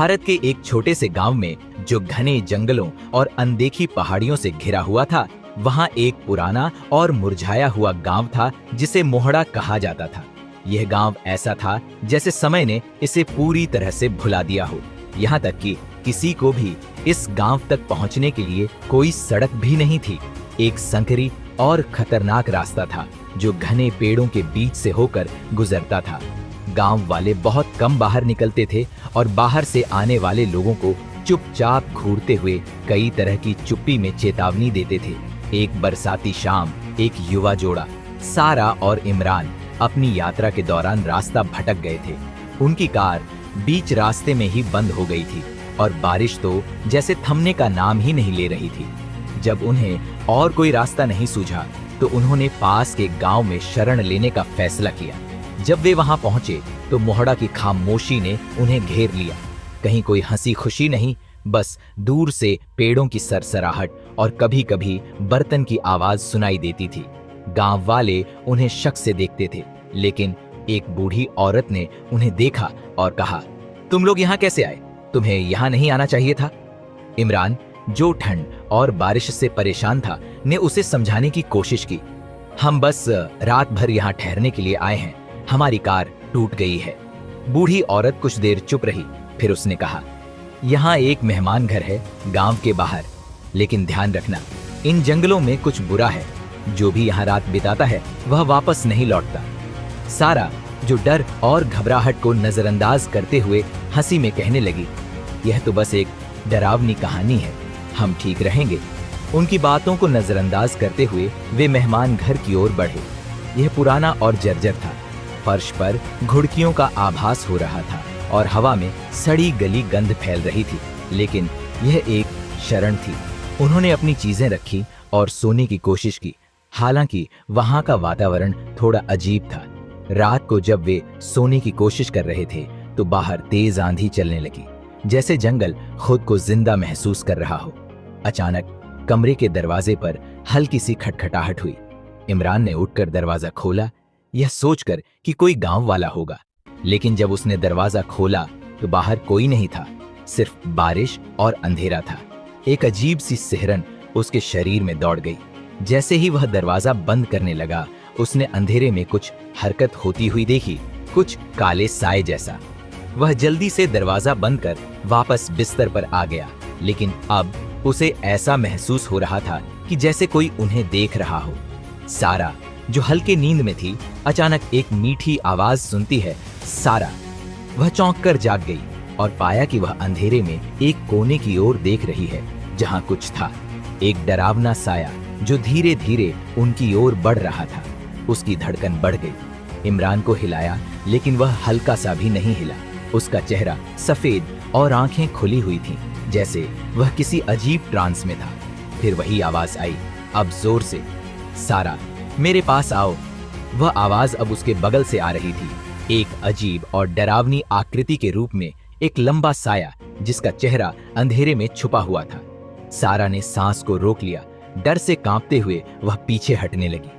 भारत के एक छोटे से गांव में, जो घने जंगलों और अनदेखी पहाड़ियों से घिरा हुआ था, वहां एक पुराना और मुरझाया हुआ गांव था जिसे मोहड़ा कहा जाता था। यह गांव ऐसा था जैसे समय ने इसे पूरी तरह से भुला दिया हो। यहाँ तक कि किसी को भी इस गांव तक पहुंचने के लिए कोई सड़क भी नहीं थी। एक संकरी और खतरनाक रास्ता था जो घने पेड़ों के बीच से होकर गुजरता था। गांव वाले बहुत कम बाहर निकलते थे और बाहर से आने वाले लोगों को चुपचाप घूरते हुए कई तरह की चुप्पी में चेतावनी देते थे। एक बरसाती शाम एक युवा जोड़ा, सारा और इमरान, अपनी यात्रा के दौरान रास्ता भटक गए थे। उनकी कार बीच रास्ते में ही बंद हो गई थी और बारिश तो जैसे थमने का नाम ही नहीं ले रही थी। जब उन्हें और कोई रास्ता नहीं सूझा तो उन्होंने पास के गांव में शरण लेने का फैसला किया। जब वे वहां पहुंचे तो मोहड़ा की खामोशी ने उन्हें घेर लिया। कहीं कोई हंसी खुशी नहीं, बस दूर से पेड़ों की सरसराहट और कभी कभी बर्तन की आवाज सुनाई देती थी। गांव वाले उन्हें शक से देखते थे, लेकिन एक बूढ़ी औरत ने उन्हें देखा और कहा, तुम लोग यहाँ कैसे आए? तुम्हें यहाँ नहीं आना चाहिए था। इमरान, जो ठंड और बारिश से परेशान था, ने उसे समझाने की कोशिश की। हम बस रात भर यहाँ ठहरने के लिए आए हैं, हमारी कार टूट गई है। बूढ़ी औरत कुछ देर चुप रही, फिर उसने कहा, यहाँ एक मेहमान घर है गांव के बाहर, लेकिन ध्यान रखना, इन जंगलों में कुछ बुरा है। जो भी यहाँ रात बिताता है वह वापस नहीं लौटता। सारा, जो डर और घबराहट को नजरअंदाज करते हुए हंसी में कहने लगी, यह तो बस एक डरावनी कहानी है, हम ठीक रहेंगे। उनकी बातों को नजरअंदाज करते हुए वे मेहमान घर की ओर बढ़े। यह पुराना और जर्जर था। फर्श पर घुड़कियों का आभास हो रहा था और हवा में सड़ी गली गंध फैल रही थी, लेकिन यह एक शरण थी। उन्होंने अपनी चीजें रखी और सोने की कोशिश की। हालांकि वहां का वातावरण थोड़ा अजीब था। रात को जब वे सोने की कोशिश कर रहे थे तो बाहर तेज आंधी चलने लगी, जैसे जंगल खुद को जिंदा महसूस कर रहा हो। अचानक कमरे के दरवाजे पर हल्की सी खटखटाहट हुई। इमरान ने उठकर दरवाजा खोला, यह सोचकर कि कोई गांव वाला होगा, लेकिन जब उसने दरवाजा खोला तो बाहर कोई नहीं था, सिर्फ बारिश और अंधेरा था। एक अजीब सी सिहरन उसके शरीर में दौड़ गई। जैसे ही वह दरवाजा बंद करने लगा, उसने अंधेरे में कुछ हरकत होती हुई देखी, कुछ काले साए जैसा। वह जल्दी से दरवाजा बंद कर वापस बिस्तर पर आ गया, लेकिन अब उसे ऐसा महसूस हो रहा था कि जैसे कोई उन्हें देख रहा हो। सारा, जो हल्के नींद में थी, अचानक एक मीठी आवाज सुनती है, सारा। वह चौंक कर जाग गई और पाया कि वह अंधेरे में एक कोने की ओर देख रही है जहां कुछ था। एक डरावना साया जो धीरे धीरे उनकी ओर बढ़ रहा था। उसकी धड़कन बढ़ गई। इमरान को हिलाया, लेकिन वह हल्का सा भी नहीं हिला। उसका चेहरा सफेद और आंखें खुली हुई थीं, जैसे वह किसी अजीब ट्रांस में था। फिर वही आवाज आई, अब जोर से, सारा, मेरे पास आओ। वह आवाज अब उसके बगल से आ रही थी। एक अजीब और डरावनी आकृति के रूप में एक लंबा साया जिसका चेहरा अंधेरे में छुपा हुआ था। सारा ने सांस को रोक लिया। डर से कांपते हुए वह पीछे हटने लगी।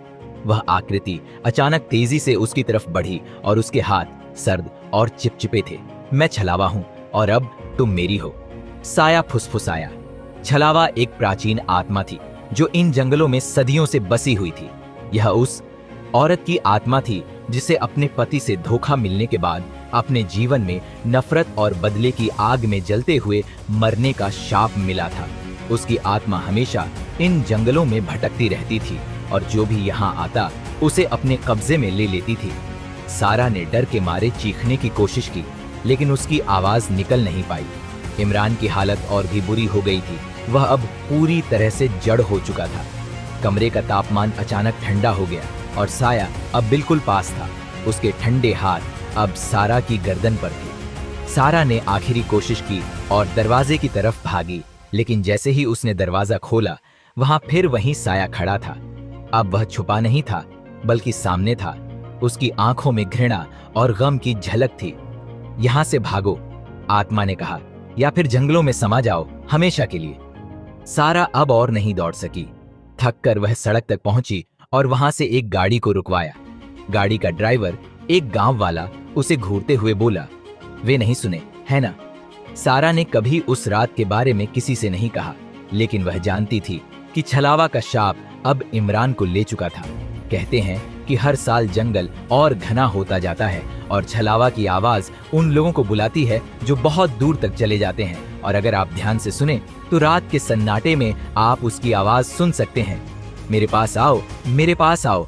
वह आकृति अचानक तेजी से उसकी तरफ बढ़ी और उसके हाथ सर्द और चिपचिपे थे। मैं छलावा हूं और अब तुम मेरी हो, साया फुसफुसाया। छलावा एक प्राचीन आत्मा थी जो इन जंगलों में सदियों से बसी हुई थी। यह उस औरत की आत्मा थी जिसे अपने पति से धोखा मिलने के बाद अपने जीवन में नफरत और बदले की आग में जलते हुए मरने का शाप मिला था। उसकी आत्मा हमेशा इन जंगलों में भटकती रहती थी और जो भी यहाँ आता उसे अपने कब्जे में ले लेती थी। सारा ने डर के मारे चीखने की कोशिश की, लेकिन उसकी आवाज निकल नहीं पाई। इमरान की हालत और भी बुरी हो गई थी। वह अब पूरी तरह से जड़ हो चुका था। कमरे का तापमान अचानक ठंडा हो गया और साया अब बिल्कुल पास था। उसके ठंडे हाथ अब सारा की गर्दन पर थे। सारा ने आखिरी कोशिश की और दरवाजे की तरफ भागी, लेकिन जैसे ही उसने दरवाजा खोला, वहां फिर वही साया खड़ा था। अब वह छुपा नहीं था, बल्कि सामने था। उसकी आंखों में घृणा और गम की झलक थी। यहां से भागो, आत्मा ने कहा, या फिर जंगलों में समा जाओ हमेशा के लिए। सारा अब और नहीं दौड़ सकी। थक कर वह सड़क तक पहुंची और वहां से एक गाड़ी को रुकवाया। गाड़ी का ड्राइवर, एक गांव वाला, उसे घूरते हुए बोला, वे नहीं सुने, है ना? सारा ने कभी उस रात के बारे में किसी से नहीं कहा, लेकिन वह जानती थी कि छलावा का शाप अब इमरान को ले चुका था। कहते हैं कि हर साल जंगल और घना होता जाता है और छलावा की आवाज उन लोगों को बुलाती है जो बहुत दूर तक चले जाते हैं, और अगर आप ध्यान से सुने तो रात के सन्नाटे में आप उसकी आवाज सुन सकते हैं। मेरे पास आओ, मेरे पास आओ,